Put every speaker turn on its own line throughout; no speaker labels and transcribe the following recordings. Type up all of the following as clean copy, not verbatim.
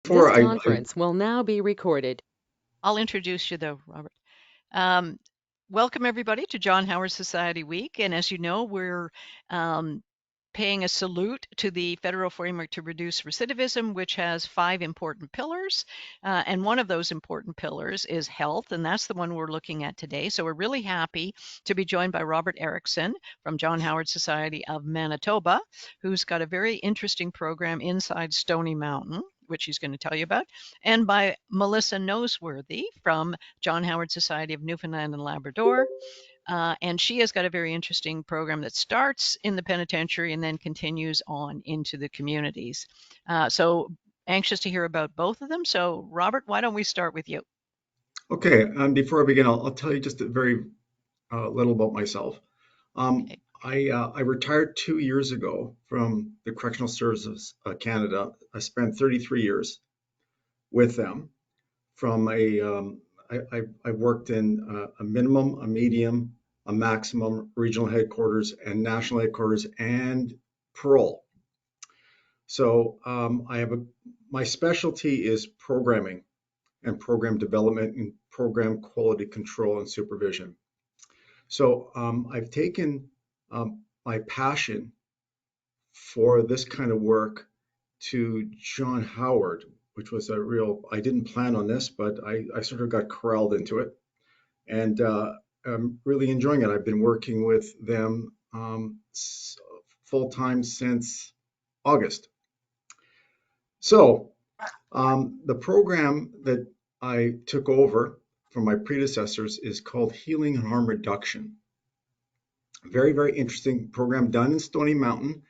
This
Before
conference will now be recorded.
I'll introduce you though, Robert. Um, Welcome everybody to John Howard Society Week. And as you know, we're um, paying a salute to the Federal Framework to Reduce Recidivism, which has 5 important pillars. And one of those important pillars is health, and that's the one we're looking at today. So we're really happy to be joined by Robert Erickson from John Howard Society of Manitoba, who's got a very interesting program inside Stony Mountain, which he's going to tell you about, and by Melissa Noseworthy from John Howard Society of Newfoundland and Labrador. And she has got a very interesting program that starts in the penitentiary and then continues on into the communities. So anxious to hear about both of them. So, Robert, why don't we start with you?
okay, before I begin, I'll tell you just a very little about myself. Um,
Okay.
I retired 2 years ago from the Correctional Services Canada. I spent 33 years with them. From I worked in a minimum, a medium, a maximum, regional headquarters, and national headquarters, and parole. So my specialty is programming and program development and program quality control and supervision. So I've taken my passion for this kind of work to John Howard, which was a real, I didn't plan on this, but I sort of got corralled into it, and I'm really enjoying it. I've been working with them full time since August. So the program that I took over from my predecessors is called Healing and Harm Reduction. Very, very interesting program done in Stony Mountain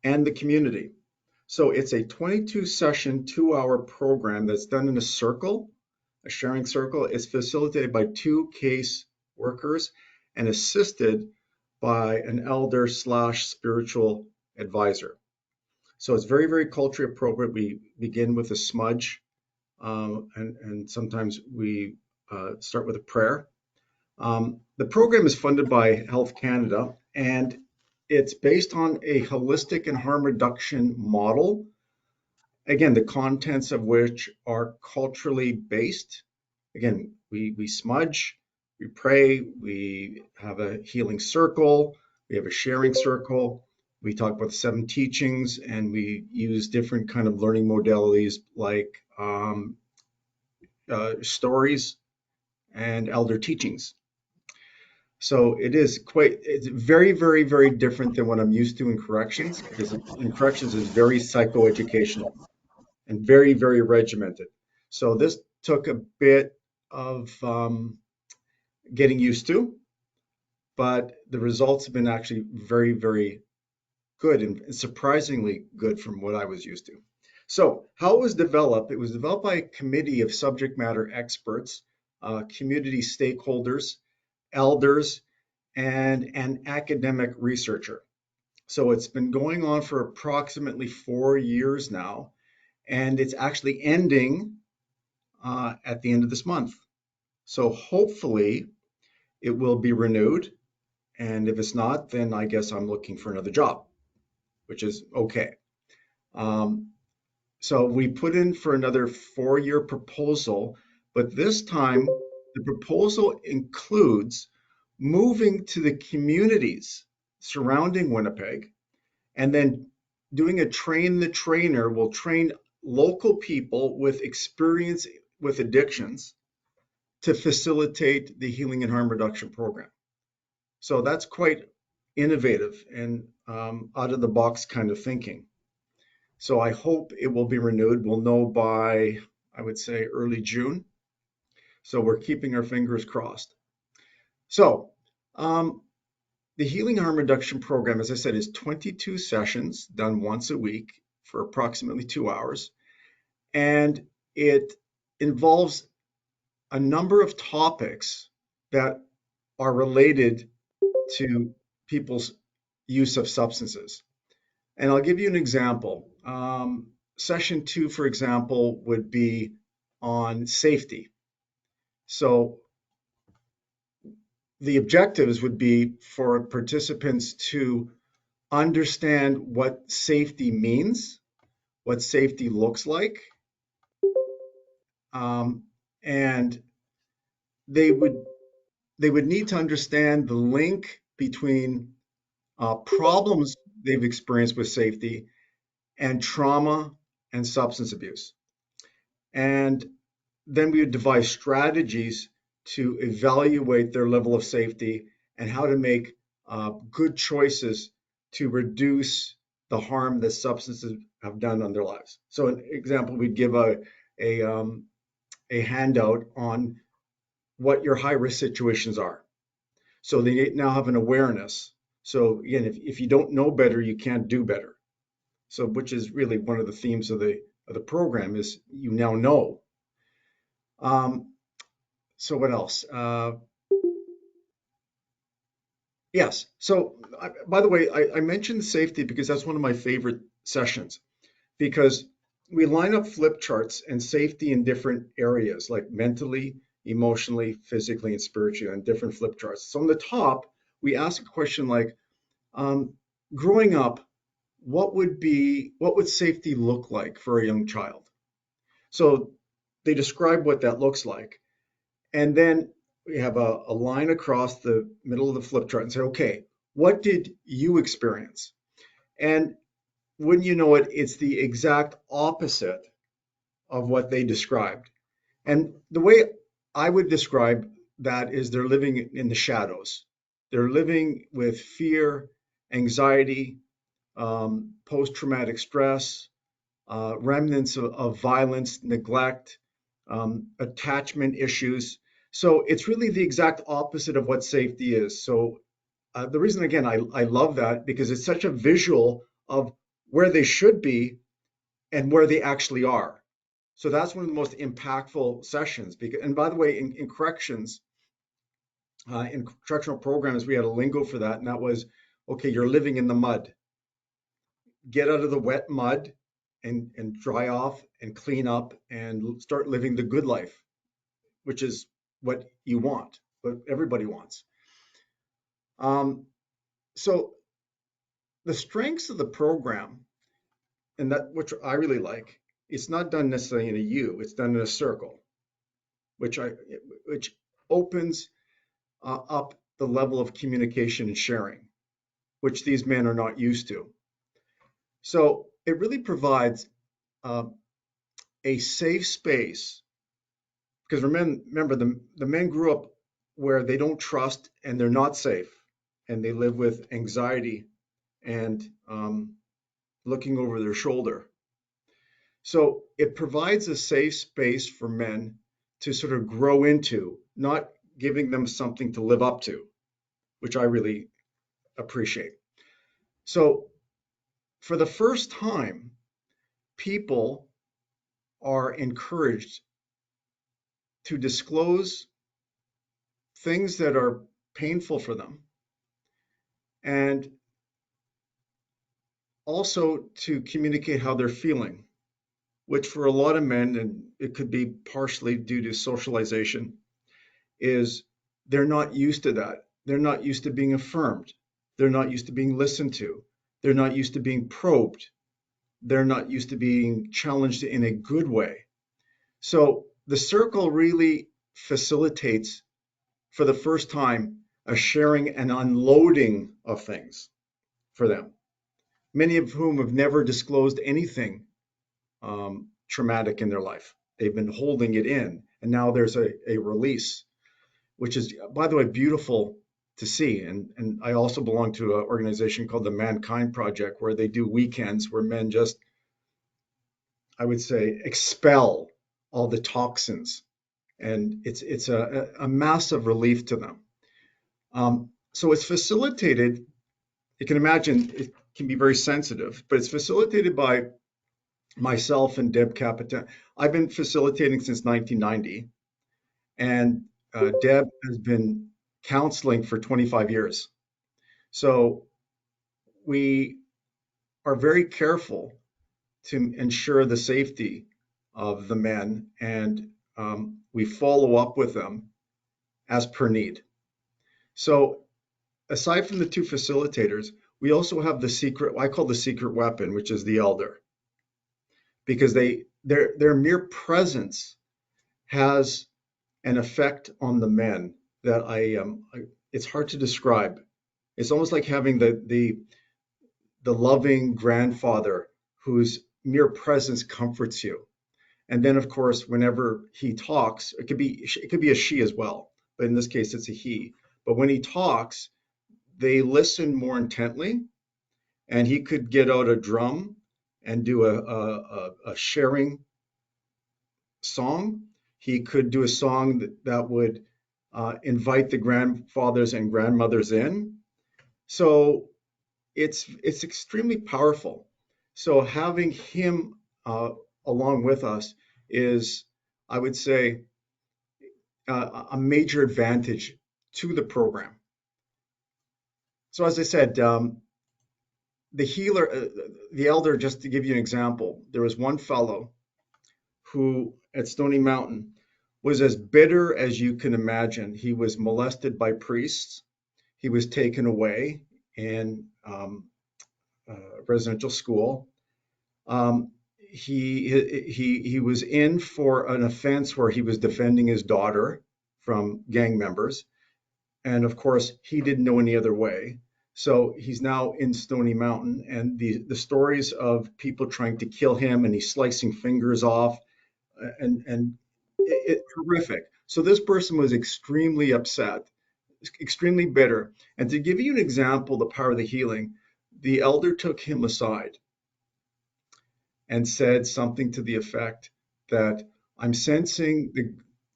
and the community. So it's a 22 session, 2 hour program that's done in a circle, a sharing circle. It's facilitated by 2 case workers and assisted by an elder slash spiritual advisor. So it's very, very culturally appropriate. We begin with a smudge, and sometimes we start with a prayer. The program is funded by Health Canada, and it's based on a holistic and harm reduction model. Again, the contents of which are culturally based. Again, we smudge, we pray, we have a healing circle, we have a sharing circle. We talk about the 7 teachings, and we use different kind of learning modalities like stories and elder teachings. So it's very, very, very different than what I'm used to in corrections, because in corrections is very psychoeducational and very, very regimented. So this took a bit of getting used to, but the results have been actually very, very good and surprisingly good from what I was used to. So how it was developed, it was developed by a committee of subject matter experts, community stakeholders, elders, and an academic researcher. So it's been going on for approximately 4 years now, and it's actually ending at the end of this month. So hopefully it will be renewed. And if it's not, then I guess I'm looking for another job, which is okay. Um, so we put in for another 4 year proposal, but this time the proposal includes moving to the communities surrounding Winnipeg, and then doing a train the trainer will train local people with experience with addictions to facilitate the healing and harm reduction program. So that's quite innovative and out of the box kind of thinking. So I hope it will be renewed. We'll know by, I would say, early June. So we're keeping our fingers crossed. So the Healing Harm Reduction Program, as I said, is 22 sessions done once a week for approximately 2 hours. And it involves a number of topics that are related to people's use of substances. And I'll give you an example. Session 2, for example, would be on safety. So the objectives would be for participants to understand what safety means, what safety looks like, and they would need to understand the link between problems they've experienced with safety and trauma and substance abuse. And then we would devise strategies to evaluate their level of safety and how to make good choices to reduce the harm that substances have done on their lives. So, an example, we'd give a handout on what your high risk situations are. So they now have an awareness. So again, if you don't know better, you can't do better. So which is really one of the themes of the program is you now know. So what else? Yes. So by the way, I mentioned safety because that's one of my favorite sessions because we line up flip charts and safety in different areas like mentally, emotionally, physically, and spiritually on different flip charts. So on the top, we ask a question like, growing up, what would safety look like for a young child? So they describe what that looks like. And then we have a line across the middle of the flip chart and say, okay, what did you experience? And wouldn't you know it, it's the exact opposite of what they described. And the way I would describe that is they're living in the shadows. They're living with fear, anxiety, post-traumatic stress, remnants of violence, neglect, attachment issues. So it's really the exact opposite of what safety is. So the reason, again, I love that because it's such a visual of where they should be and where they actually are. So that's one of the most impactful sessions. Because, and by the way, in corrections, in correctional programs, we had a lingo for that, and that was, okay, you're living in the mud. Get out of the wet mud and dry off and clean up and start living the good life, which is what you want, what everybody wants. So the strengths of the program, and that which I really like, it's not done necessarily in a U, it's done in a circle, which opens up the level of communication and sharing, which these men are not used to. So it really provides a safe space because remember the men grew up where they don't trust and they're not safe and they live with anxiety and looking over their shoulder. So it provides a safe space for men to sort of grow into, not giving them something to live up to, which I really appreciate. So for the first time, people are encouraged to disclose things that are painful for them and also to communicate how they're feeling, which for a lot of men, and it could be partially due to socialization, is they're not used to that. They're not used to being affirmed. They're not used to being listened to. They're not used to being probed. They're not used to being challenged in a good way. So the circle really facilitates, for the first time, a sharing and unloading of things for them, many of whom have never disclosed anything traumatic in their life. They've been holding it in, and now there's a release, which is, by the way, beautiful to see. And I also belong to an organization called the Mankind Project, where they do weekends where men just, I would say, expel all the toxins, and it's a massive relief to them. So it's facilitated. You can imagine it can be very sensitive, but it's facilitated by myself and Deb Capitan. I've been facilitating since 1990, and Deb has been counseling for 25 years. So we are very careful to ensure the safety of the men, and we follow up with them as per need. So aside from the two facilitators, we also have the secret, I call the secret weapon, which is the elder, because their mere presence has an effect on the men that it's hard to describe. It's almost like having the loving grandfather whose mere presence comforts you. And then, of course, whenever he talks, it could be a she as well, but in this case, it's a he. But when he talks, they listen more intently, and he could get out a drum and do a sharing song. He could do a song that would invite the grandfathers and grandmothers in. So it's extremely powerful. So having him along with us is, I would say, a major advantage to the program. So as I said, the healer, the elder, just to give you an example, there was one fellow who at Stony Mountain was as bitter as you can imagine. He was molested by priests. He was taken away in residential school. He was in for an offense where he was defending his daughter from gang members, and of course he didn't know any other way. So he's now in Stony Mountain, and the stories of people trying to kill him, and he's slicing fingers off, and it's horrific. So this person was extremely upset, extremely bitter. And to give you an example, the power of the healing, the elder took him aside and said something to the effect that I'm sensing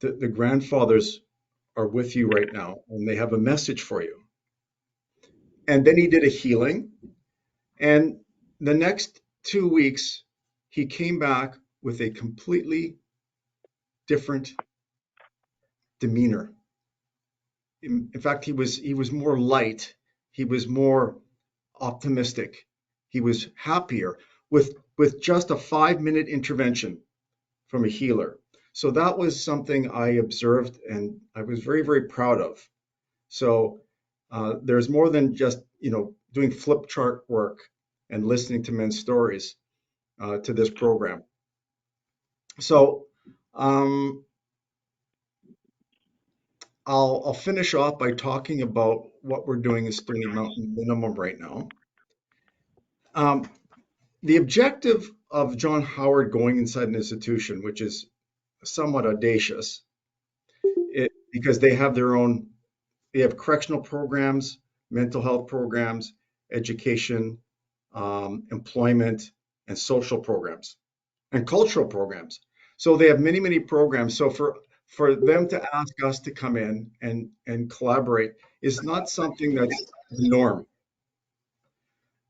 the grandfathers are with you right now, and they have a message for you. And then he did a healing. And the next 2 weeks, he came back with a completely different demeanor. In fact, he was more light. He was more optimistic. He was happier with just a 5-minute intervention from a healer. So that was something I observed and I was very, very proud of. So there's more than just doing flip chart work and listening to men's stories to this program. So I'll finish off by talking about what we're doing in Stony Mountain Minimum right now. The objective of John Howard going inside an institution, which is somewhat audacious, because they have correctional programs, mental health programs, education, employment, and social programs, and cultural programs. So they have many, many programs. So for them to ask us to come in and collaborate is not something that's the norm.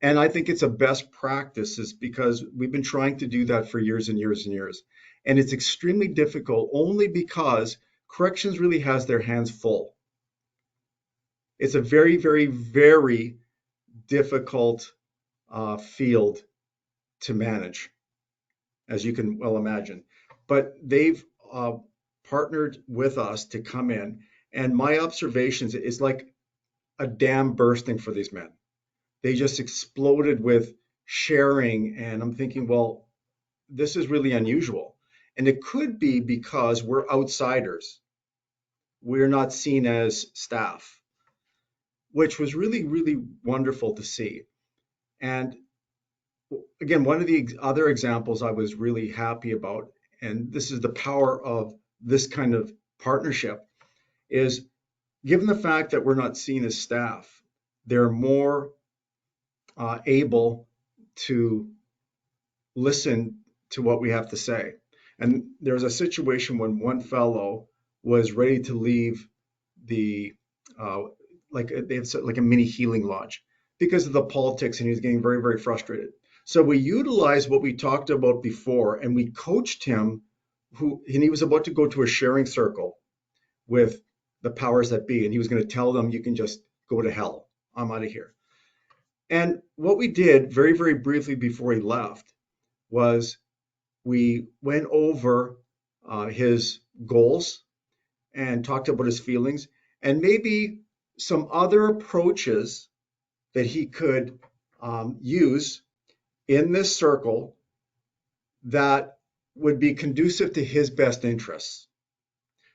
And I think it's a best practice is because we've been trying to do that for years and years and years. And it's extremely difficult only because corrections really has their hands full. It's a very, very, very difficult field to manage, as you can well imagine. But they've partnered with us to come in. And my observations is like a dam bursting for these men. They just exploded with sharing. And I'm thinking, well, this is really unusual. And it could be because we're outsiders. We're not seen as staff, which was really, really wonderful to see. And again, one of the other examples I was really happy about, and this is the power of this kind of partnership, is given the fact that we're not seen as staff, they're more able to listen to what we have to say. And there was a situation when one fellow was ready to leave the like they have like a mini healing lodge because of the politics, and he was getting very, very frustrated. So we utilized what we talked about before, and we coached him. And he was about to go to a sharing circle with the powers that be, and he was going to tell them, "You can just go to hell. I'm out of here." And what we did very, very briefly before he left was we went over his goals and talked about his feelings and maybe some other approaches that he could use in this circle that would be conducive to his best interests.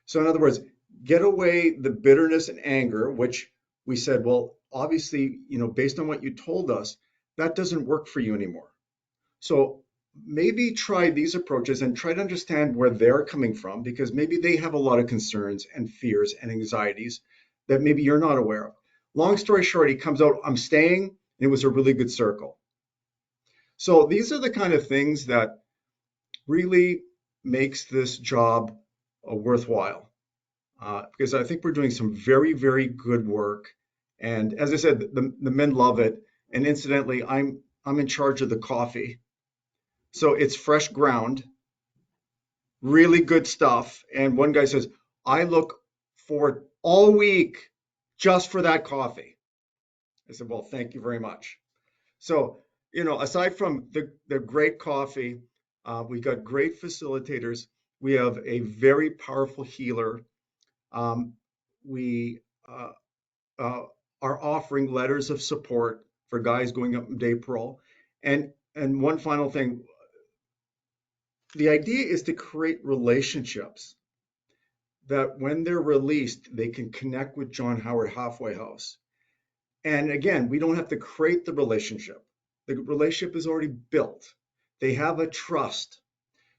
So in other words, get away the bitterness and anger, which we said, well, obviously, based on what you told us, that doesn't work for you anymore. So maybe try these approaches and try to understand where they're coming from, because maybe they have a lot of concerns and fears and anxieties that maybe you're not aware of. Long story short, he comes out, I'm staying, and it was a really good circle. So these are the kind of things that really makes this job worthwhile, because I think we're doing some very, very good work. And as I said, the men love it. And incidentally, I'm in charge of the coffee. So it's fresh ground, really good stuff. And one guy says, I look forward all week just for that coffee. I said, well, thank you very much. So, aside from the great coffee, we got great facilitators. We have a very powerful healer. We uh, are offering letters of support for guys going up in day parole. And one final thing, the idea is to create relationships that when they're released, they can connect with John Howard Halfway House. And again, we don't have to create the relationship. The relationship is already built. They have a trust.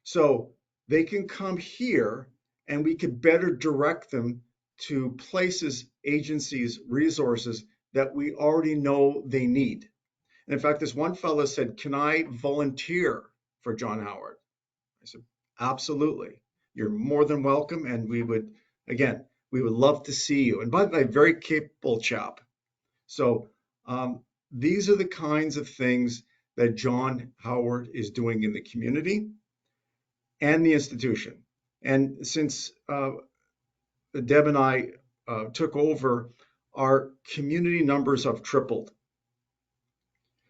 So they can come here and we could better direct them to places, agencies, resources that we already know they need. And in fact, this one fellow said, can I volunteer for John Howard? I said, absolutely. You're more than welcome. And again, we would love to see you. And by the way, very capable chap. So these are the kinds of things that John Howard is doing in the community and the institution. And since Deb and I took over, our community numbers have tripled.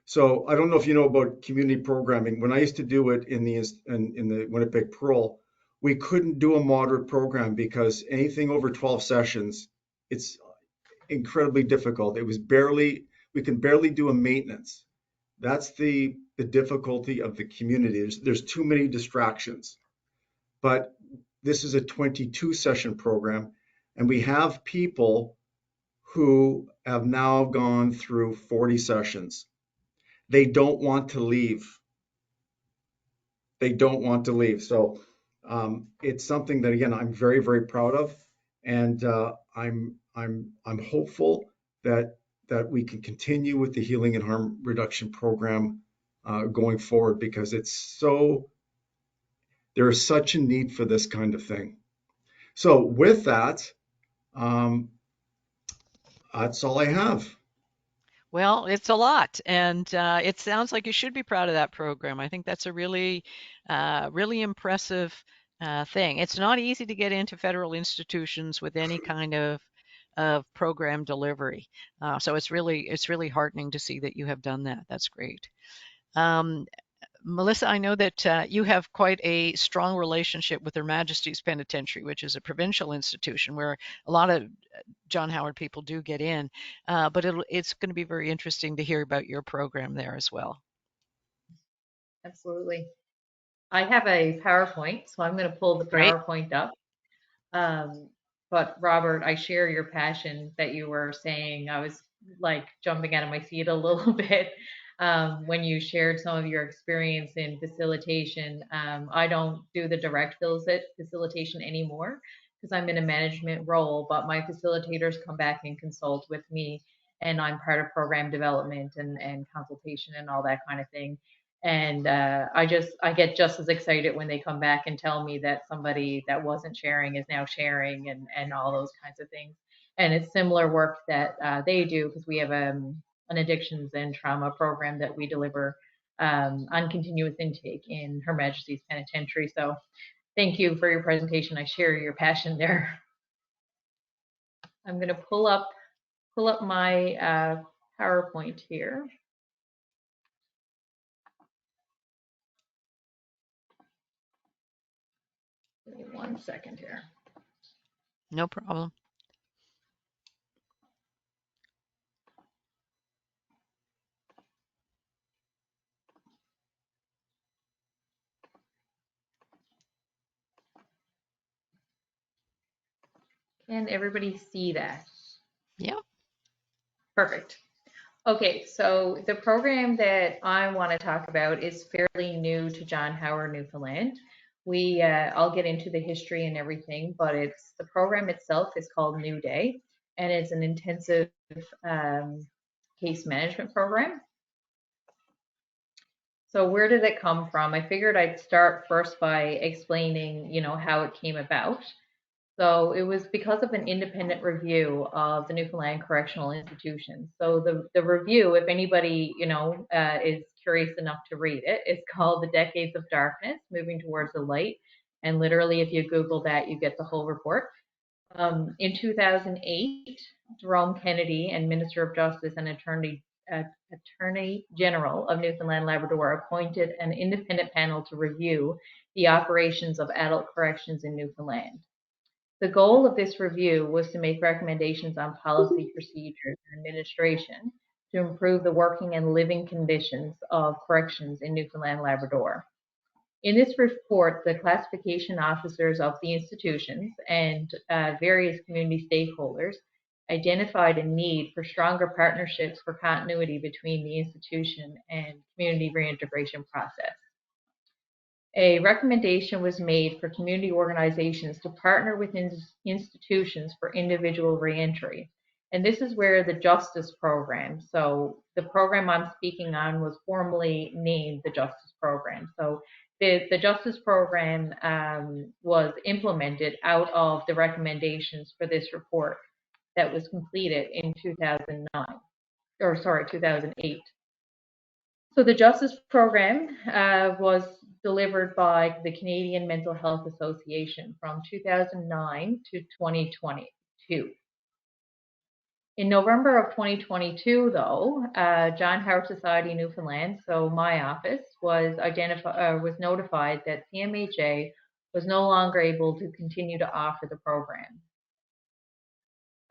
So I don't know if you know about community programming. When I used to do it in the Winnipeg Parole, we couldn't do a moderate program because anything over 12 sessions, it's incredibly difficult. We can barely do a maintenance. That's the difficulty of the community. There's too many distractions. But this is a 22 session program, and we have people who have now gone through 40 sessions. They don't want to leave. They don't want to leave. So it's something that again I'm very, very proud of, and I'm hopeful that we can continue with the healing and harm reduction program going forward, because there is such a need for this kind of thing. So with that, that's all I have.
Well, it's a lot, and it sounds like you should be proud of that program. I think that's a really impressive thing. It's not easy to get into federal institutions with any kind of program delivery. So it's really heartening to see that you have done that. That's great. Um, Melissa, I know that you have quite a strong relationship with Her Majesty's Penitentiary, which is a provincial institution where a lot of John Howard people do get in, but it's going to be very interesting to hear about your program there as well.
Absolutely. I have a PowerPoint, so I'm going to pull the
Great.
PowerPoint up. Um, but Robert, I share your passion that you were saying. I was like jumping out of my seat a little bit when you shared some of your experience in facilitation. I don't do the direct facilitation anymore because I'm in a management role, but my facilitators come back and consult with me, and I'm part of program development and consultation and all that kind of thing. And I get just as excited when they come back and tell me that somebody that wasn't sharing is now sharing, and all those kinds of things. And it's similar work that they do, because we have an addictions and trauma program that we deliver on continuous intake in Her Majesty's Penitentiary. So thank you for your presentation. I share your passion there. I'm going to pull up my PowerPoint here. Give me 1 second here.
No problem.
Can everybody see that?
Yeah.
Perfect. Okay, so the program that I want to talk about is fairly new to John Howard, Newfoundland. I'll get into the history and everything, but the program itself is called New Day, and it's an intensive case management program. So where did it come from? I figured I'd start first by explaining, how it came about. So it was because of an independent review of the Newfoundland correctional institutions. So the review, if anybody is curious enough to read it, is called "The Decades of Darkness: Moving Towards the Light." And literally, if you Google that, you get the whole report. In 2008, Jerome Kennedy and Minister of Justice and Attorney General of Newfoundland Labrador appointed an independent panel to review the operations of adult corrections in Newfoundland. The goal of this review was to make recommendations on policy, procedures, and administration to improve the working and living conditions of corrections in Newfoundland Labrador. In this report, the classification officers of the institutions and various community stakeholders identified a need for stronger partnerships for continuity between the institution and community reintegration process. A recommendation was made for community organizations to partner with institutions for individual reentry. And this is where the Justice Program, so the program I'm speaking on was formally named the Justice Program. So the Justice Program was implemented out of the recommendations for this report that was completed in 2008. So the Justice Program was delivered by the Canadian Mental Health Association from 2009 to 2022. In November of 2022, though, John Howard Society Newfoundland, so my office, was notified that CMHA was no longer able to continue to offer the program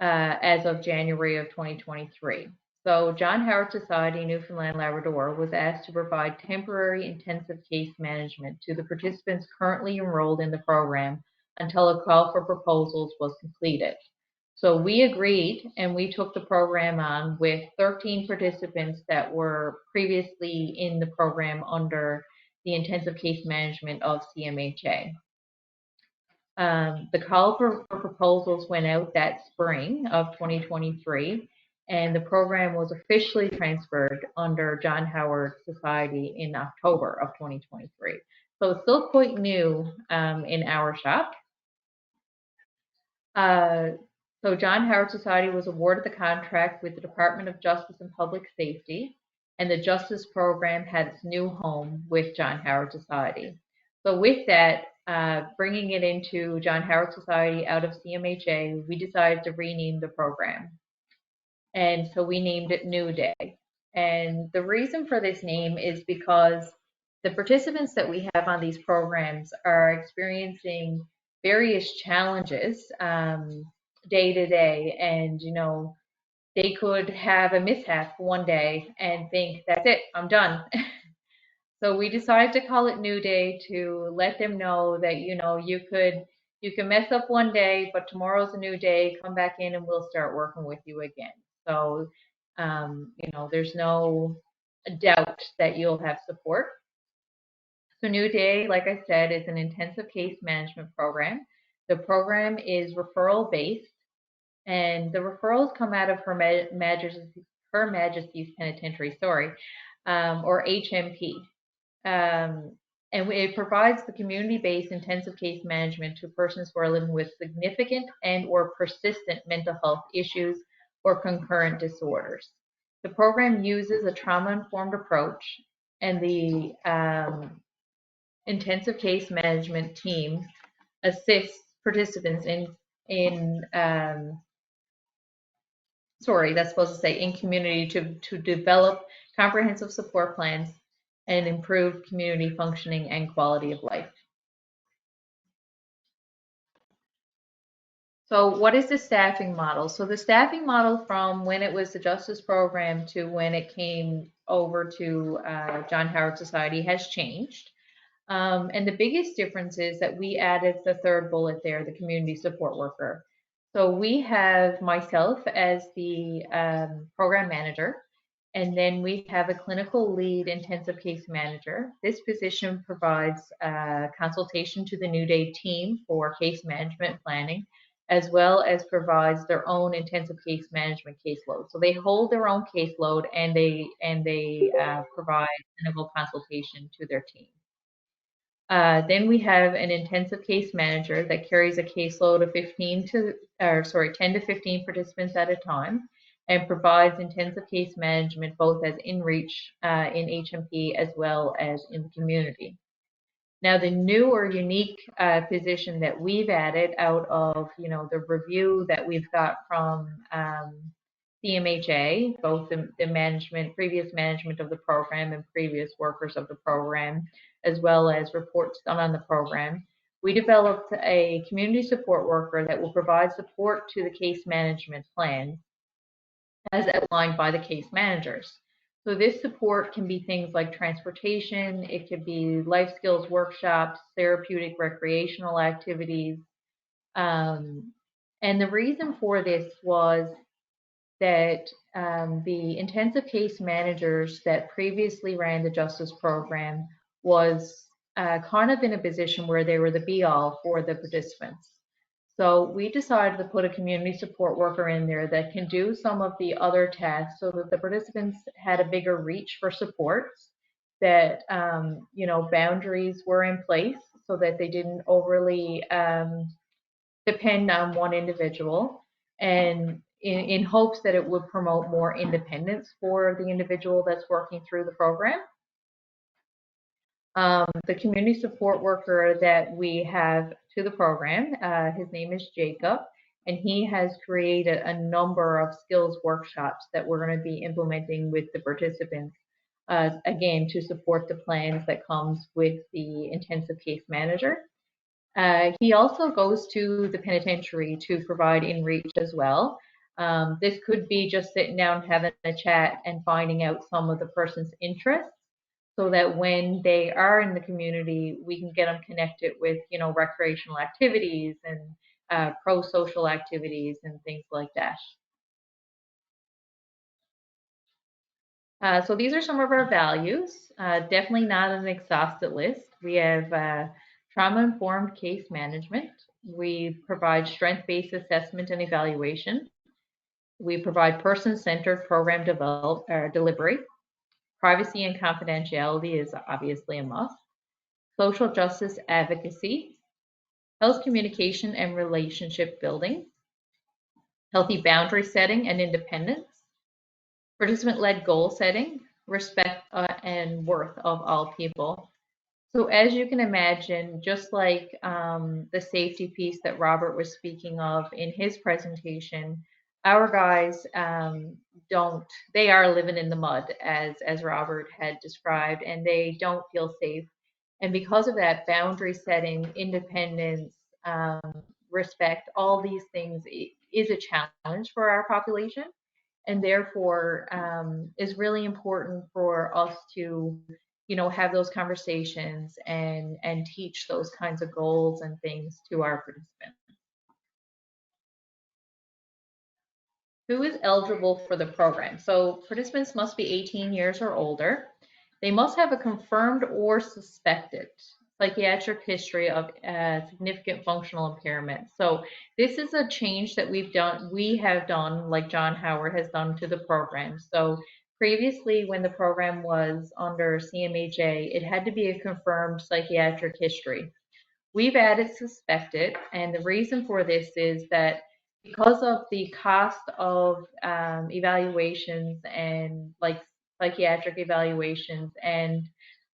as of January of 2023. So John Howard Society Newfoundland Labrador was asked to provide temporary intensive case management to the participants currently enrolled in the program until a call for proposals was completed. So we agreed, and we took the program on with 13 participants that were previously in the program under the intensive case management of CMHA. The call for proposals went out that spring of 2023, and the program was officially transferred under John Howard Society in October of 2023. So it's still quite new in our shop. So John Howard Society was awarded the contract with the Department of Justice and Public Safety, and the Justice Program had its new home with John Howard Society. So with that, bringing it into John Howard Society out of CMHA, we decided to rename the program. And so we named it New Day. And the reason for this name is because the participants that we have on these programs are experiencing various challenges day to day, and they could have a mishap one day and think, that's it, I'm done. So we decided to call it New Day to let them know that you can mess up one day, but tomorrow's a new day. Come back in and we'll start working with you again. So there's no doubt that you'll have support. So New Day, like I said, is an intensive case management program. The program is referral based, and the referrals come out of Her Majesty's Penitentiary, or HMP. And it provides the community-based intensive case management to persons who are living with significant and or persistent mental health issues or concurrent disorders. The program uses a trauma-informed approach, and the intensive case management team assists participants in community to develop comprehensive support plans and improve community functioning and quality of life. So what is the staffing model? So the staffing model from when it was the Justice Program to when it came over to John Howard Society has changed. And the biggest difference is that we added the third bullet there, the community support worker. So we have myself as the program manager, and then we have a clinical lead intensive case manager. This position provides consultation to the New Day team for case management planning, as well as provides their own intensive case management caseload. So they hold their own caseload, and they provide clinical consultation to their team. Then we have an intensive case manager that carries a caseload of 10 to 15 participants at a time and provides intensive case management both as in reach in HMP as well as in the community. Now, the new or unique position that we've added out of the review that we've got from CMHA, both the previous management of the program and previous workers of the program, as well as reports done on the program, we developed a community support worker that will provide support to the case management plan as outlined by the case managers. So this support can be things like transportation, it could be life skills workshops, therapeutic recreational activities. And the reason for this was that the intensive case managers that previously ran the justice program was kind of in a position where they were the be-all for the participants. So we decided to put a community support worker in there that can do some of the other tasks so that the participants had a bigger reach for supports, that boundaries were in place so that they didn't overly depend on one individual, and in hopes that it would promote more independence for the individual that's working through the program. The community support worker that we have to the program, his name is Jacob, and he has created a number of skills workshops that we're going to be implementing with the participants, again, to support the plans that comes with the intensive case manager. He also goes to the penitentiary to provide in reach as well. This could be just sitting down, having a chat, and finding out some of the person's interests, so that when they are in the community, we can get them connected with, recreational activities and pro-social activities and things like that. So these are some of our values. Definitely not an exhaustive list. We have trauma-informed case management. We provide strength-based assessment and evaluation. We provide person-centered program delivery. Privacy and confidentiality is obviously a must. Social justice advocacy. Health communication and relationship building. Healthy boundary setting and independence. Participant-led goal setting. Respect and worth of all people. So as you can imagine, just like the safety piece that Robert was speaking of in his presentation, our guys they are living in the mud, as Robert had described, and they don't feel safe. And because of that, boundary setting, independence, respect, all these things is a challenge for our population, and therefore is really important for us to have those conversations and teach those kinds of goals and things to our participants. Who is eligible for the program? So participants must be 18 years or older. They must have a confirmed or suspected psychiatric history of significant functional impairment. So this is a change that we have done, like John Howard has done to the program. So previously, when the program was under CMHA, it had to be a confirmed psychiatric history. We've added suspected, and the reason for this is that because of the cost of evaluations and like psychiatric evaluations and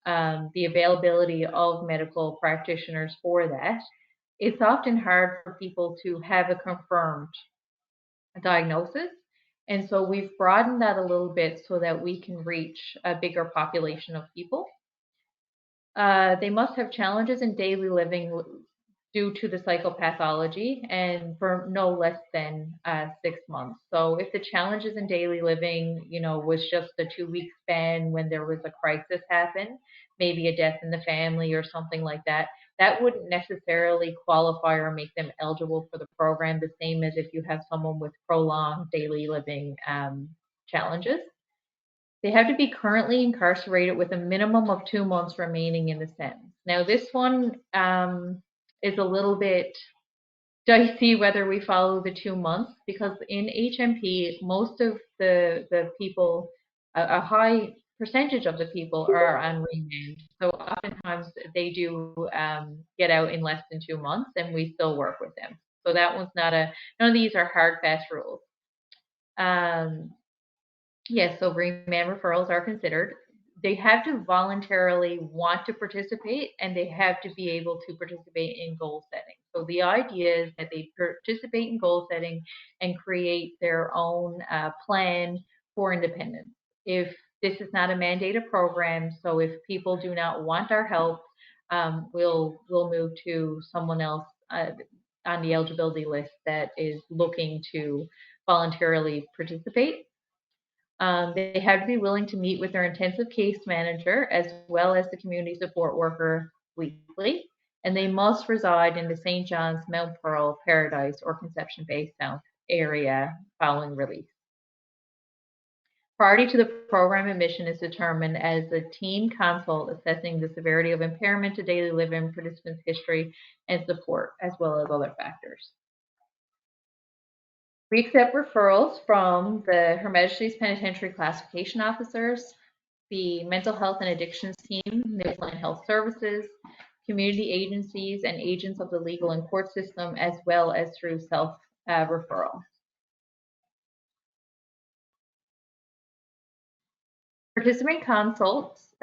the availability of medical practitioners for that, it's often hard for people to have a confirmed diagnosis. And so we've broadened that a little bit so that we can reach a bigger population of people. They must have challenges in daily living due to the psychopathology and for no less than 6 months. So if the challenges in daily living, was just a 2 week span when there was a crisis happen, maybe a death in the family or something like that, that wouldn't necessarily qualify or make them eligible for the program, the same as if you have someone with prolonged daily living challenges. They have to be currently incarcerated with a minimum of 2 months remaining in the sentence. Now, this one is a little bit dicey whether we follow the 2 months, because in HMP, most of the people, a high percentage of the people are on remand. So oftentimes they do get out in less than 2 months, and we still work with them. So that one's none of these are hard, fast rules. Yes, so remand referrals are considered. They have to voluntarily want to participate, and they have to be able to participate in goal setting. So the idea is that they participate in goal setting and create their own plan for independence. If this is not a mandated program, so if people do not want our help, we'll move to someone else on the eligibility list that is looking to voluntarily participate. They have to be willing to meet with their intensive case manager as well as the community support worker weekly, and they must reside in the St. John's, Mount Pearl, Paradise, or Conception Bay South area following release. Priority to the program admission is determined as the team consult assessing the severity of impairment to daily living, participants' history, and support, as well as other factors. We accept referrals from the Her Majesty's Penitentiary Classification Officers, the Mental Health and Addictions Team, Newfoundland Health Services, community agencies, and agents of the legal and court system, as well as through self-referral. Participant consults,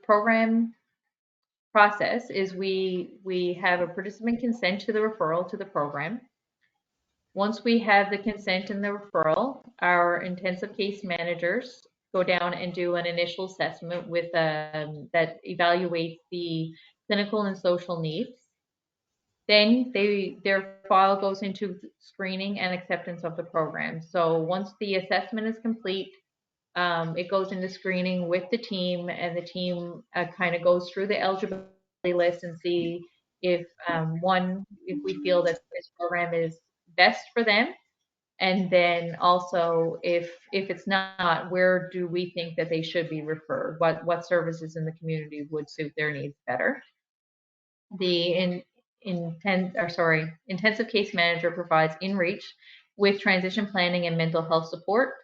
program process is we have a participant consent to the referral to the program. Once we have the consent and the referral, our intensive case managers go down and do an initial assessment with that evaluates the clinical and social needs. Then their file goes into screening and acceptance of the program. So once the assessment is complete, it goes into screening with the team, and the team kind of goes through the eligibility list and see if if we feel that this program is best for them, and then also if it's not, where do we think that they should be referred? What services in the community would suit their needs better? The intensive case manager provides in-reach with transition planning and mental health support.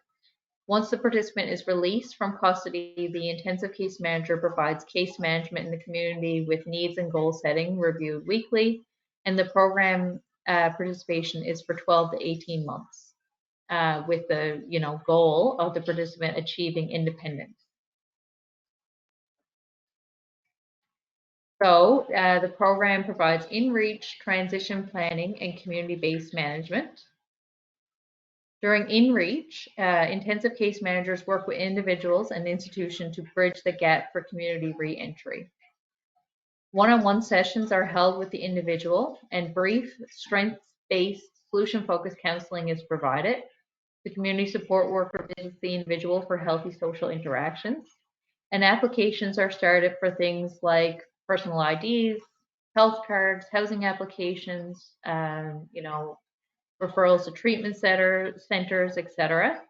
Once the participant is released from custody, the intensive case manager provides case management in the community with needs and goal setting reviewed weekly, and the program participation is for 12 to 18 months with the goal of the participant achieving independence. So the program provides in-reach, transition planning, and community-based management. During in-reach, intensive case managers work with individuals and institutions to bridge the gap for community re-entry. One-on-one sessions are held with the individual, and brief, strengths-based, solution-focused counseling is provided. The community support worker visits the individual for healthy social interactions, and applications are started for things like personal IDs, health cards, housing applications, referrals to treatment centers, etc.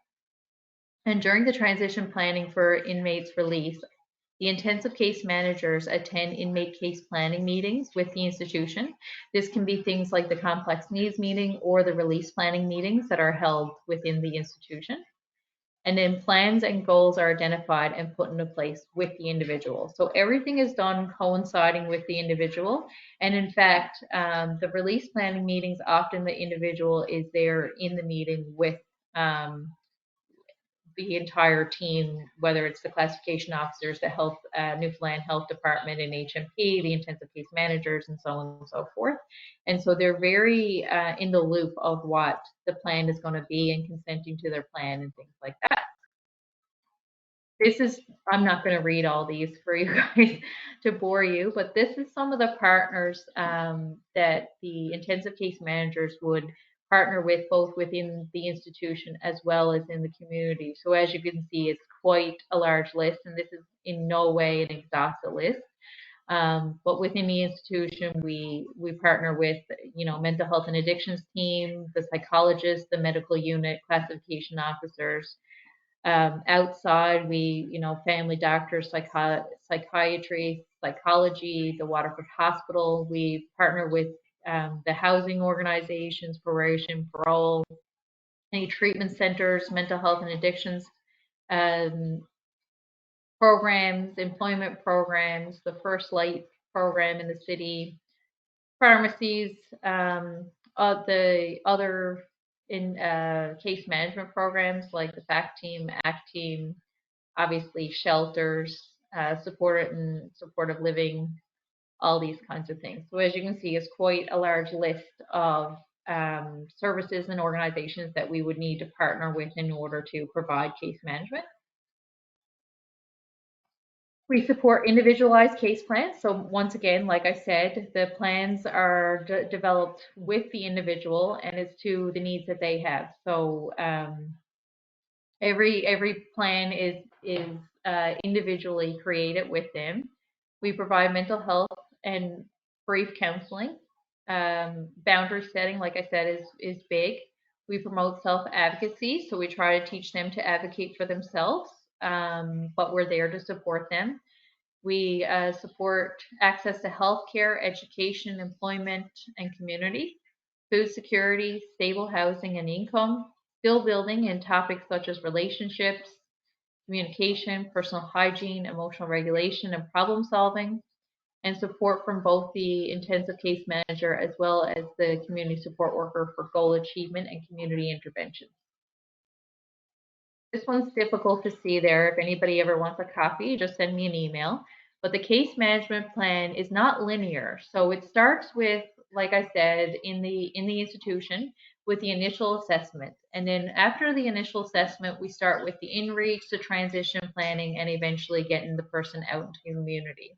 And during the transition planning for inmates release, the intensive case managers attend inmate case planning meetings with the institution. This can be things like the complex needs meeting or the release planning meetings that are held within the institution. And then plans and goals are identified and put into place with the individual. So everything is done coinciding with the individual. And in fact, the release planning meetings, often the individual is there in the meeting with the entire team, whether it's the classification officers, the Newfoundland Health Department and HMP, the intensive case managers, and so on and so forth. And so they're very in the loop of what the plan is going to be and consenting to their plan and things like that. this is, I'm not going to read all these for you guys to bore you, but this is some of the partners that the intensive case managers would partner with, both within the institution as well as in the community. So as you can see, it's quite a large list, and this is in no way an exhaustive list. But within the institution, we partner with, mental health and addictions team, the psychologists, the medical unit, classification officers. Outside, family doctors, psychiatry, psychology, the Waterford Hospital. We partner with the housing organizations, probation, parole, any treatment centers, mental health and addictions um, programs, employment programs, the First Light program in the city, pharmacies, the other in case management programs like the FACT team, ACT team, obviously shelters, supportive living, all these kinds of things. So as you can see, it's quite a large list of services and organizations that we would need to partner with in order to provide case management. We support individualized case plans. So once again, like I said, the plans are developed with the individual and it's to the needs that they have. So every plan is individually created with them. We provide mental health and brief counseling. Boundary setting, like I said, is big. We promote self-advocacy, so we try to teach them to advocate for themselves, but we're there to support them. We support access to healthcare, education, employment, and community, food security, stable housing and income, skill building in topics such as relationships, communication, personal hygiene, emotional regulation, and problem solving, and support from both the intensive case manager as well as the community support worker for goal achievement and community intervention. This one's difficult to see there. If anybody ever wants a copy, just send me an email. But the case management plan is not linear. So it starts with, like I said, in the institution with the initial assessment. And then after the initial assessment, we start with the in-reach, the transition planning, and eventually getting the person out into the community.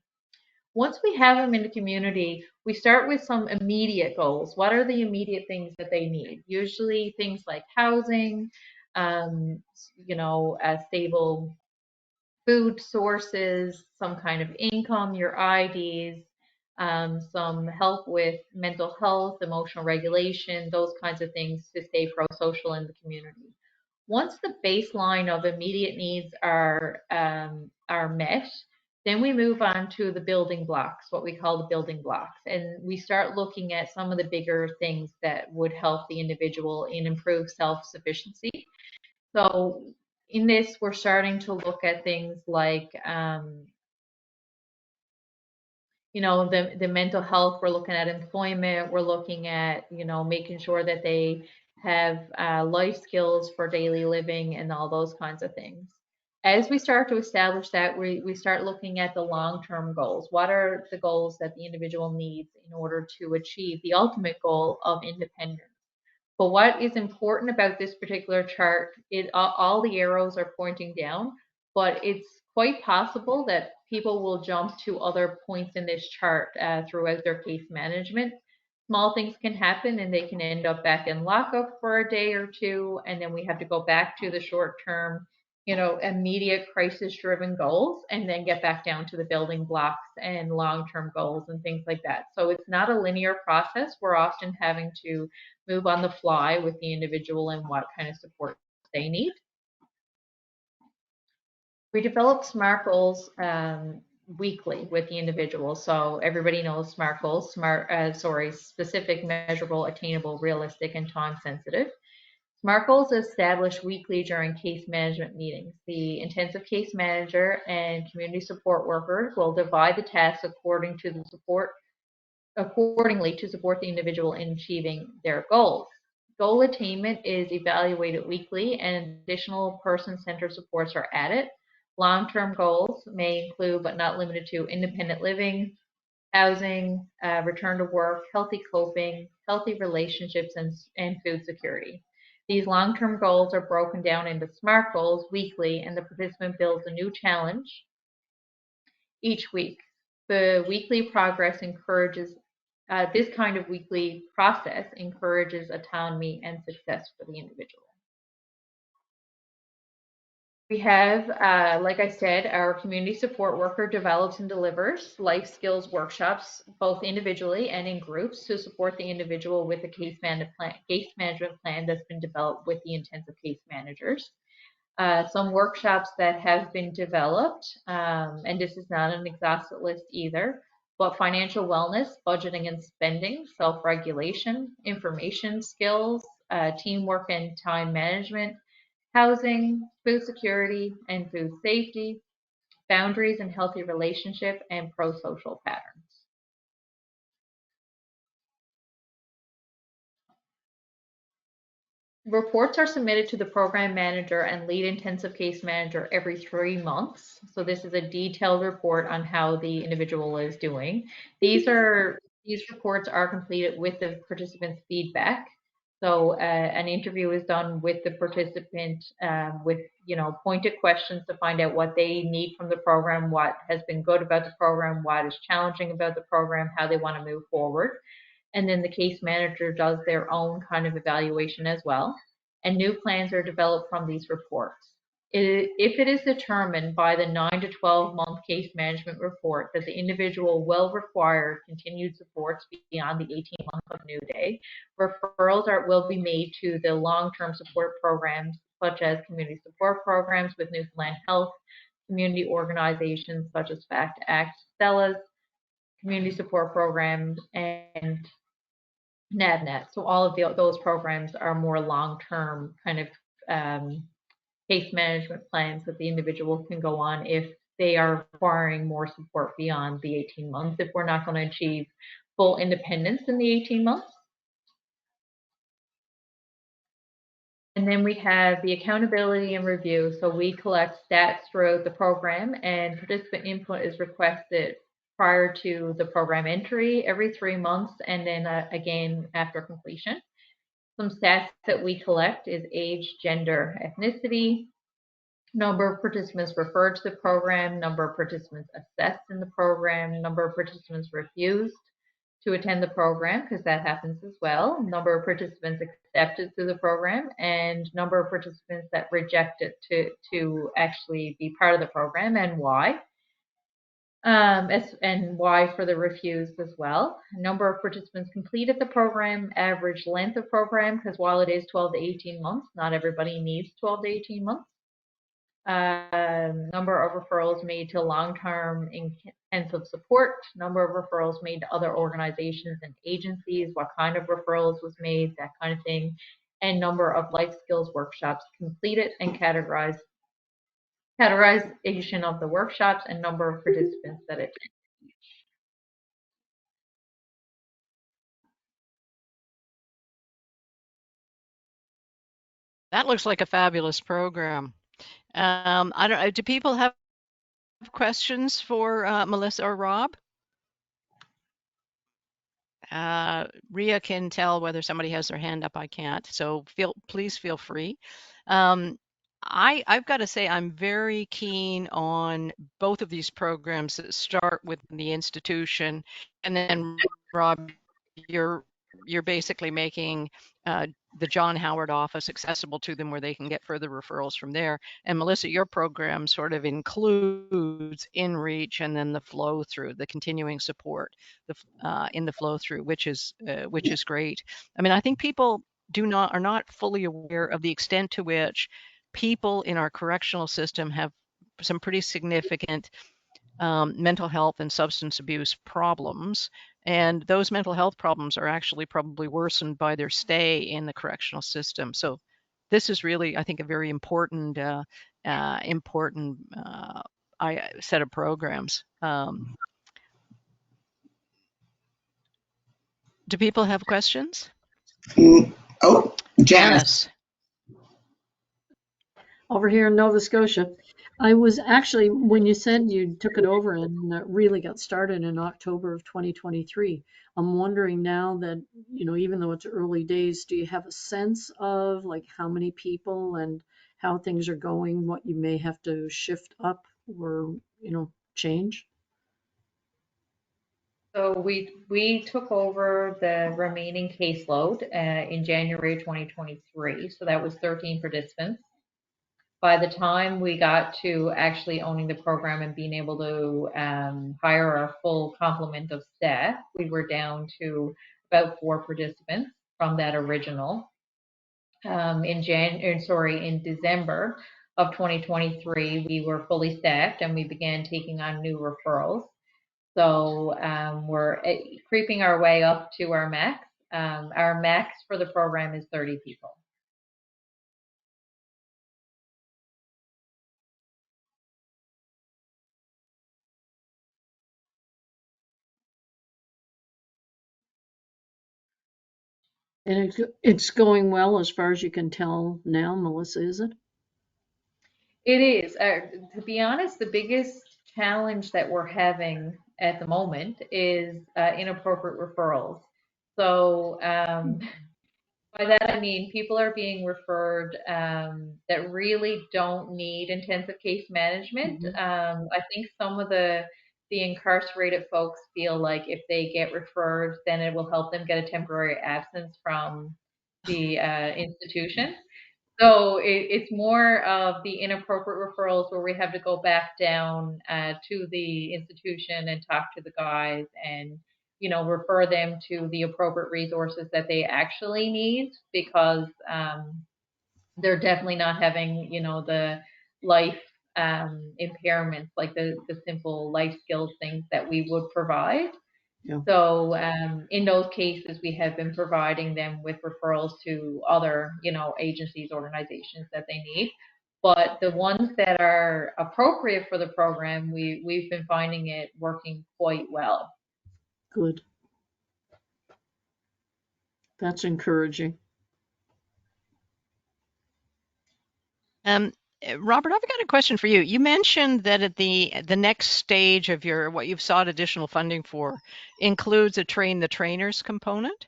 Once we have them in the community, we start with some immediate goals. What are the immediate things that they need? Usually things like housing, stable food sources, some kind of income, your IDs, some help with mental health, emotional regulation, those kinds of things to stay pro-social in the community. Once the baseline of immediate needs are met, then we move on to the building blocks, what we call the building blocks, and we start looking at some of the bigger things that would help the individual in improved self-sufficiency. So in this, we're starting to look at things like, the mental health. We're looking at employment. We're looking at, making sure that they have life skills for daily living and all those kinds of things. As we start to establish that, we start looking at the long-term goals. What are the goals that the individual needs in order to achieve the ultimate goal of independence? But what is important about this particular chart, all the arrows are pointing down, but it's quite possible that people will jump to other points in this chart throughout their case management. Small things can happen and they can end up back in lockup for a day or two, and then we have to go back to the short-term, immediate crisis-driven goals, and then get back down to the building blocks and long-term goals and things like that. So it's not a linear process. We're often having to move on the fly with the individual and what kind of support they need. We develop SMART goals weekly with the individual. So everybody knows SMART goals, specific, measurable, attainable, realistic, and time sensitive. SMART goals are established weekly during case management meetings. The intensive case manager and community support workers will divide the tasks accordingly to support the individual in achieving their goals. Goal attainment is evaluated weekly and additional person-centered supports are added. Long-term goals may include, but not limited to, independent living, housing, return to work, healthy coping, healthy relationships, and food security. These long-term goals are broken down into SMART goals weekly, and the participant builds a new challenge each week. The weekly progress encourages, this kind of weekly process encourages autonomy and success for the individual. We have, like I said, our community support worker develops and delivers life skills workshops, both individually and in groups, to support the individual with a case management plan that's been developed with the intensive case managers. Some workshops that have been developed, and this is not an exhaustive list either, but financial wellness, budgeting and spending, self-regulation, information skills, teamwork and time management, housing, food security and food safety, boundaries and healthy relationship, and pro-social patterns. Reports are submitted to the program manager and lead intensive case manager every 3 months. So this is a detailed report on how the individual is doing. These reports are completed with the participant's feedback. So an interview is done with the participant with pointed questions to find out what they need from the program, what has been good about the program, what is challenging about the program, how they want to move forward. And then the case manager does their own kind of evaluation as well. And new plans are developed from these reports. If it is determined by the 9 to 12 month case management report that the individual will require continued supports beyond the 18 months of New Day, referrals will be made to the long-term support programs such as community support programs with Newfoundland Health, community organizations such as FACT Act, Stella's, community support programs, and NADNet. So all of those programs are more long-term kind of case management plans that the individual can go on if they are requiring more support beyond the 18 months, if we're not going to achieve full independence in the 18 months. And then we have the accountability and review. So we collect stats throughout the program, and participant input is requested prior to the program entry every 3 months, and then again after completion. Some stats that we collect is age, gender, ethnicity, number of participants referred to the program, number of participants assessed in the program, number of participants refused to attend the program, because that happens as well, number of participants accepted to the program, and number of participants that rejected to actually be part of the program, and why. And why for the refused as well. Number of participants completed the program, average length of program, because while it is 12 to 18 months, not everybody needs 12 to 18 months. Number of referrals made to long-term intensive support, number of referrals made to other organizations and agencies, what kind of referrals was made, that kind of thing, and number of life skills workshops completed and categorization of the workshops, and number of participants that attended.
That looks like a fabulous program. I don't know, do people have questions for Melissa or Rob? Ria can tell whether somebody has their hand up. I can't, so please feel free. I've got to say I'm very keen on both of these programs that start with the institution, and then Rob, you're basically making the John Howard office accessible to them where they can get further referrals from there. And Melissa, your program sort of includes InReach and then the flow through, the continuing support in the flow through, which is great. I mean, I think people are not fully aware of the extent to which people in our correctional system have some pretty significant mental health and substance abuse problems. And those mental health problems are actually probably worsened by their stay in the correctional system. So this is really, I think, a very important set of programs. Do people have questions?
Oh, Janice.
Over here in Nova Scotia. I was actually, when you said you took it over and really got started in October of 2023, I'm wondering now that even though it's early days, do you have a sense of like how many people and how things are going, what you may have to shift up or, change?
So we took over the remaining caseload in January 2023. So that was 13 participants. By the time we got to actually owning the program and being able to hire our full complement of staff, we were down to about 4 participants from that original. In December of 2023, we were fully staffed and we began taking on new referrals. So we're creeping our way up to our max. Our max for the program is 30 people.
And it's going well as far as you can tell now, Melissa, is it?
It is. To be honest, the biggest challenge that we're having at the moment is inappropriate referrals. So by that I mean people are being referred that really don't need intensive case management. I think some of the incarcerated folks feel like if they get referred, then it will help them get a temporary absence from the institution. So it's more of the inappropriate referrals where we have to go back down to the institution and talk to the guys and, refer them to the appropriate resources that they actually need because they're definitely not having, the life impairments, like the simple life skills things that we would provide.
Yeah.
So in those cases, we have been providing them with referrals to other, agencies, organizations that they need. But the ones that are appropriate for the program, we've been finding it working quite well.
Good. That's encouraging.
Robert, I've got a question for you. You mentioned that at the next stage of what you've sought additional funding for includes a train the trainers component.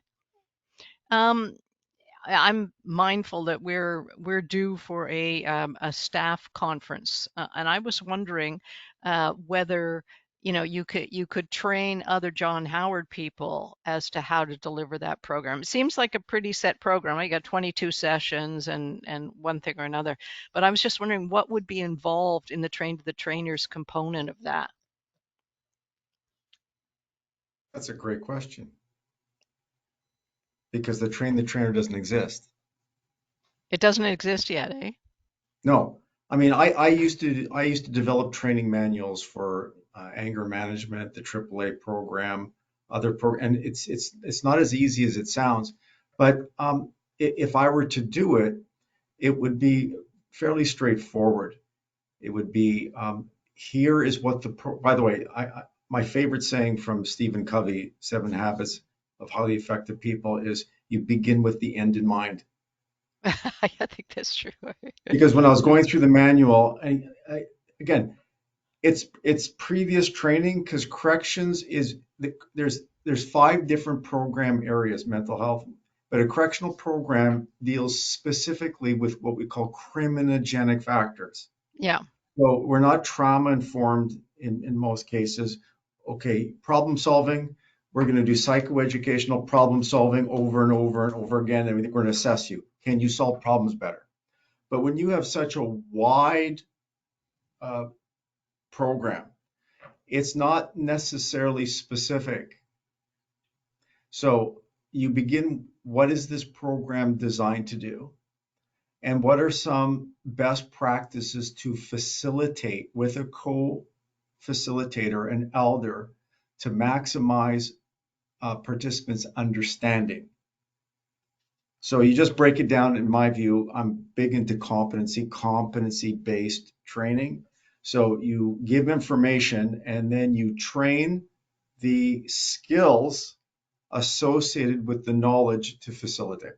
I'm mindful that we're due for a staff conference, and I was wondering whether you could train other John Howard people as to how to deliver that program. It seems like a pretty set program. I got 22 sessions and one thing or another, but I was just wondering what would be involved in the train to the trainers component of that.
That's a great question because the train the trainer doesn't exist.
It doesn't exist yet, eh?
No, I mean I used to develop training manuals for anger management, the AAA program, and it's not as easy as it sounds. But if I were to do it, it would be fairly straightforward. It would be here is what by the way, my favorite saying from Stephen Covey, 7 Habits of Highly Effective People, is you begin with the end in mind.
I think that's true.
Because when I was going through the manual, and again, it's previous training because corrections is there's 5 different program areas, mental health, but a correctional program deals specifically with what we call criminogenic factors.
Yeah.
So we're not trauma informed in most cases. Okay, problem solving. We're going to do psychoeducational problem solving over and over and over again, and we're going to assess you. Can you solve problems better? But when you have such a wide program, it's not necessarily specific. So you begin, what is this program designed to do? And what are some best practices to facilitate with a co-facilitator, an elder, to maximize participants' understanding? So you just break it down. In my view, I'm big into competency-based training. So you give information and then you train the skills associated with the knowledge to facilitate.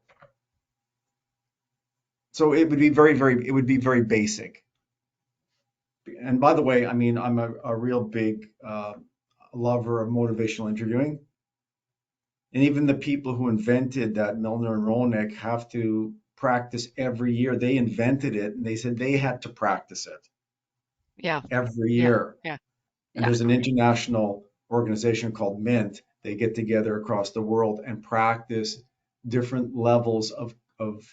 So it would be very basic. And by the way, I mean, I'm a real big lover of motivational interviewing. And even the people who invented that Milner and Roenick have to practice every year. They invented it and they said they had to practice it
Yeah.
every
Yeah.
year.
Yeah.
And
Yeah.
there's an international organization called Mint. They get together across the world and practice different levels of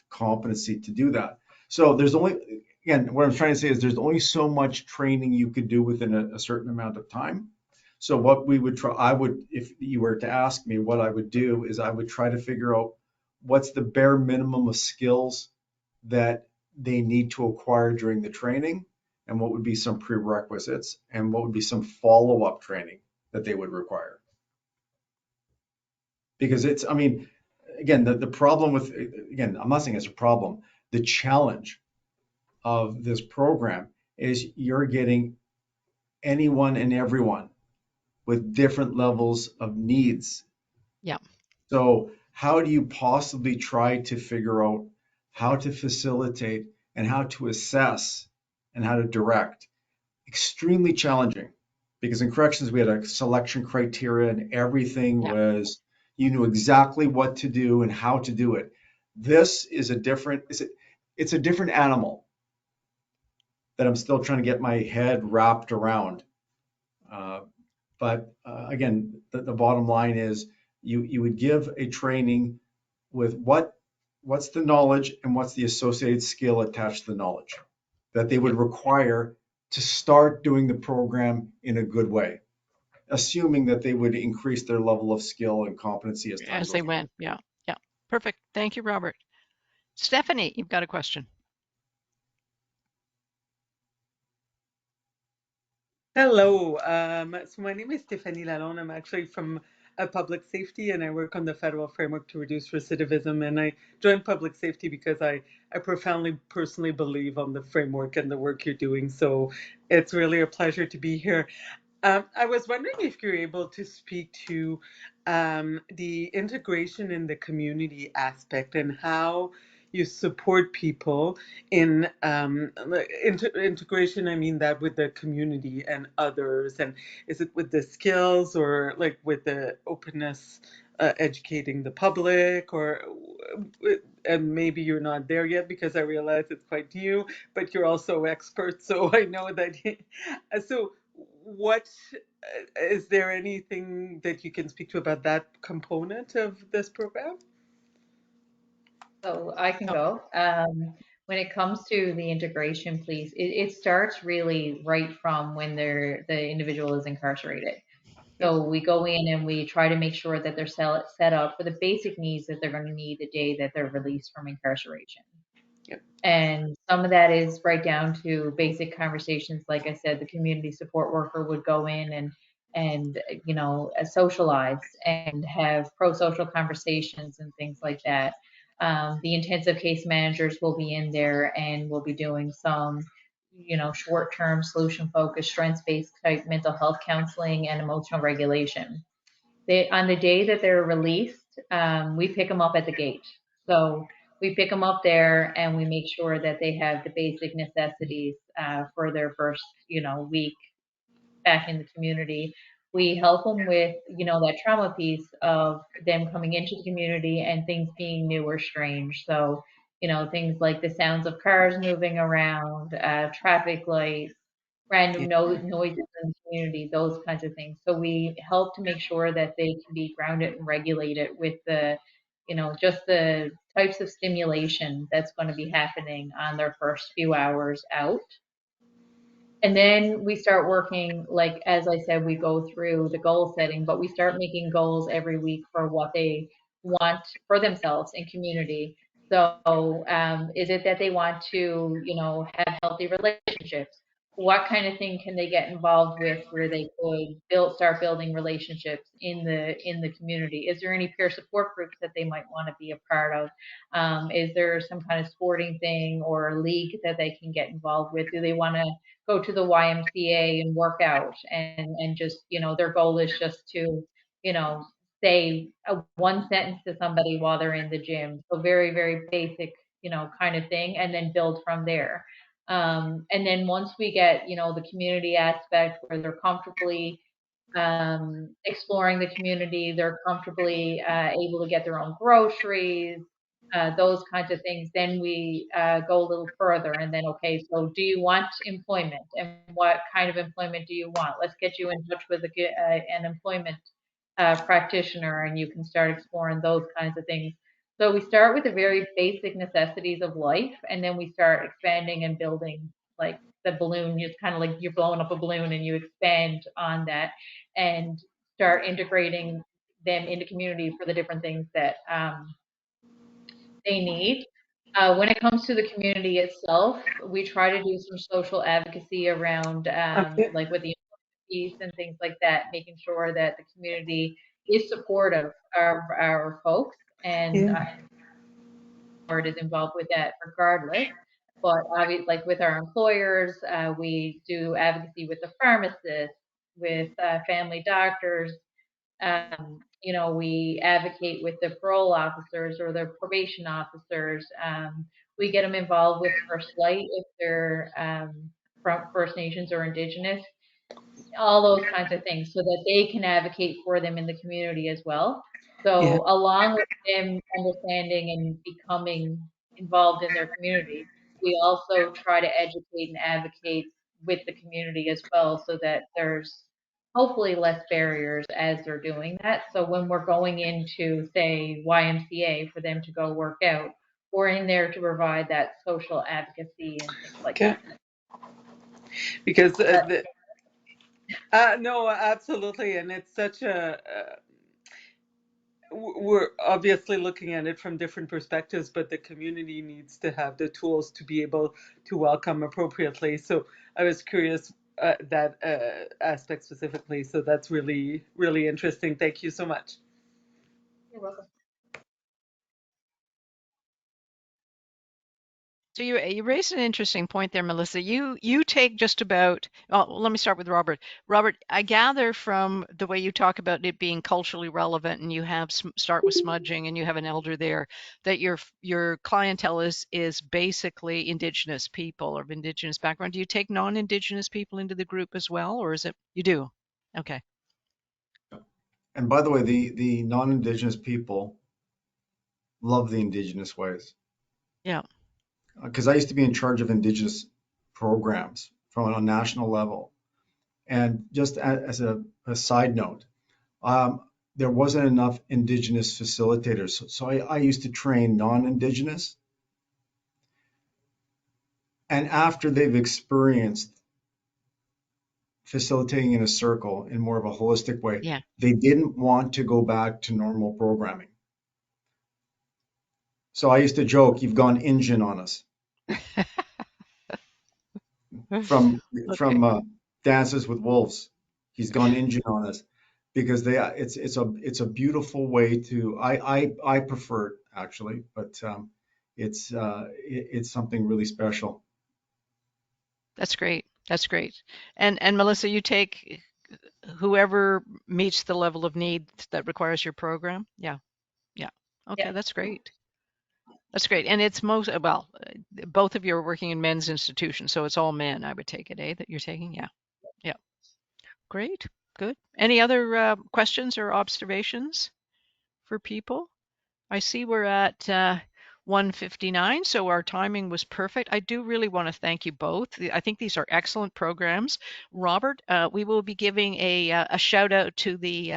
competency to do that. So there's only, again, what I'm trying to say is there's only so much training you could do within a certain amount of time. So what we would try, I would, if you were to ask me what I would do is I would try to figure out what's the bare minimum of skills that they need to acquire during the training and what would be some prerequisites and what would be some follow-up training that they would require. Because it's, I mean, again, the problem with, again, I'm not saying it's a problem. The challenge of this program is you're getting anyone and everyone with different levels of needs.
Yeah.
So how do you possibly try to figure out how to facilitate and how to assess and how to direct? Extremely challenging because in corrections we had a selection criteria and everything
Yeah.
was, you knew exactly what to do and how to do it. This is a different, it's a different animal that I'm still trying to get my head wrapped around. But again, the bottom line is you would give a training with what's the knowledge and what's the associated skill attached to the knowledge that they would require to start doing the program in a good way, assuming that they would increase their level of skill and competency as time
As
goes
they
on.
went. Yeah. Yeah. Perfect. Thank you, Robert. Stephanie, you've got a question.
Hello. So my name is Stéphanie Lalonde. I'm actually from public safety and I work on the federal framework to reduce recidivism. And I joined public safety because I profoundly personally believe on the framework and the work you're doing. So it's really a pleasure to be here. I was wondering if you're able to speak to the integration in the community aspect and how you support people in integration. I mean that with the community and others, and is it with the skills or like with the openness, educating the public, or and maybe you're not there yet because I realize it's quite new, but you're also expert, so I know that. So what is there anything that you can speak to about that component of this program?
So I can
Oh,
go. When it comes to the integration piece, it starts really right from when the individual is incarcerated.
Yep.
So we go in and we try to make sure that they're set up for the basic needs that they're going to need the day that they're released from incarceration.
Yep.
And some of that is right down to basic conversations. Like I said, the community support worker would go in and socialize and have pro-social conversations and things like that. The intensive case managers will be in there and will be doing some, short-term solution-focused, strengths-based type mental health counseling and emotional regulation. On the day that they're released, we pick them up at the gate. So we pick them up there and we make sure that they have the basic necessities for their first, week back in the community. We help them with, that trauma piece of them coming into the community and things being new or strange. So, things like the sounds of cars moving around, traffic lights,
Yeah.
random noises in the community, those kinds of things. So we help to make sure that they can be grounded and regulated with just the types of stimulation that's going to be happening on their first few hours out. And then we start working, like, as I said, we go through the goal setting, but we start making goals every week for what they want for themselves and community. So, is it that they want to, have healthy relationships? What kind of thing can they get involved with where they could start building relationships in the community? Is there any peer support groups that they might want to be a part of? Is there some kind of sporting thing or league that they can get involved with? Do they want to go to the YMCA and work out and just, their goal is just to, you know, say one sentence to somebody while they're in the gym. So very, very basic, kind of thing, and then build from there. And then once we get, the community aspect where they're comfortably exploring the community. They're comfortably able to get their own groceries, those kinds of things. Then we go a little further and then, okay, so do you want employment, and what kind of employment do you want? Let's get you in touch with an employment practitioner, and you can start exploring those kinds of things. So we start with the very basic necessities of life, and then we start expanding and building like the balloon. It's kind of like you're blowing up a balloon and you expand on that and start integrating them into community for the different things that they need. When it comes to the community itself, we try to do some social advocacy around,
Okay.
like with the piece and things like that, making sure that the community is supportive of our folks, and
Yeah.
board is involved with that regardless. But obviously, like with our employers, we do advocacy with the pharmacists, with family doctors. We advocate with the parole officers or the probation officers. We get them involved with First Light if they're from First Nations or Indigenous, all those kinds of things, so that they can advocate for them in the community as well.
Yeah.
So along with them understanding and becoming involved in their community, we also try to educate and advocate with the community as well, so that there's hopefully less barriers as they're doing that. So when we're going into, say, YMCA for them to go work out, we're in there to provide that social advocacy and things like
Okay.
that.
Because
But
no, absolutely, and it's such a. We're obviously looking at it from different perspectives, but the community needs to have the tools to be able to welcome appropriately. So I was curious that aspect specifically. So that's really, really interesting. Thank you so much.
you're welcome.
So you raised an interesting point there, Melissa. You take just about. Well, let me start with Robert. Robert, I gather from the way you talk about it being culturally relevant, and you have start with smudging, and you have an elder there, that your clientele is basically Indigenous people or of Indigenous background. Do you take non-Indigenous people into the group as well, or is it you do? Okay.
And by the way, the non-Indigenous people love the Indigenous ways.
Yeah.
Because I used to be in charge of Indigenous programs from a national level. And just as a side note, there wasn't enough Indigenous facilitators. So I used to train non-Indigenous. And after they've experienced facilitating in a circle in more of a holistic way,
Yeah.
they didn't want to go back to normal programming. So I used to joke, you've gone Injun on us from
Okay.
Dances with Wolves. He's gone Injun on us because it's a beautiful way to I prefer it actually, but it's something really special.
That's great. That's great. And Melissa, you take whoever meets the level of need that requires your program. Yeah. Yeah. Okay,
Yeah.
that's great. That's great. And it's both of you are working in men's institutions, so it's all men, I would take it, that you're taking? Yeah. Yeah. Great. Good. Any other questions or observations for people? I see we're at 1:59, so our timing was perfect. I do really want to thank you both. I think these are excellent programs. Robert, we will be giving a shout out to the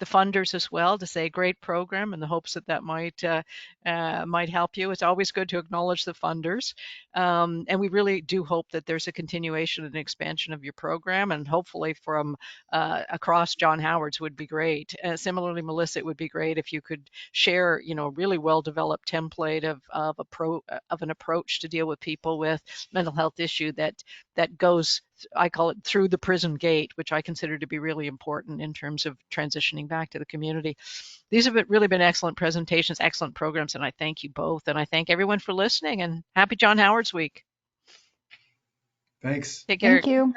funders as well to say great program in the hopes that might help you. It's always good to acknowledge the funders, and we really do hope that there's a continuation and expansion of your program, and hopefully from across John Howard's would be great. Similarly, Melissa, it would be great if you could share, really well-developed template of an approach to deal with people with mental health issue that goes, I call it, through the prison gate, which I consider to be really important in terms of transitioning back to the community. These have really been excellent presentations, excellent programs, and I thank you both. And I thank everyone for listening, and happy John Howard's Week.
Thanks.
Take care.
Thank you.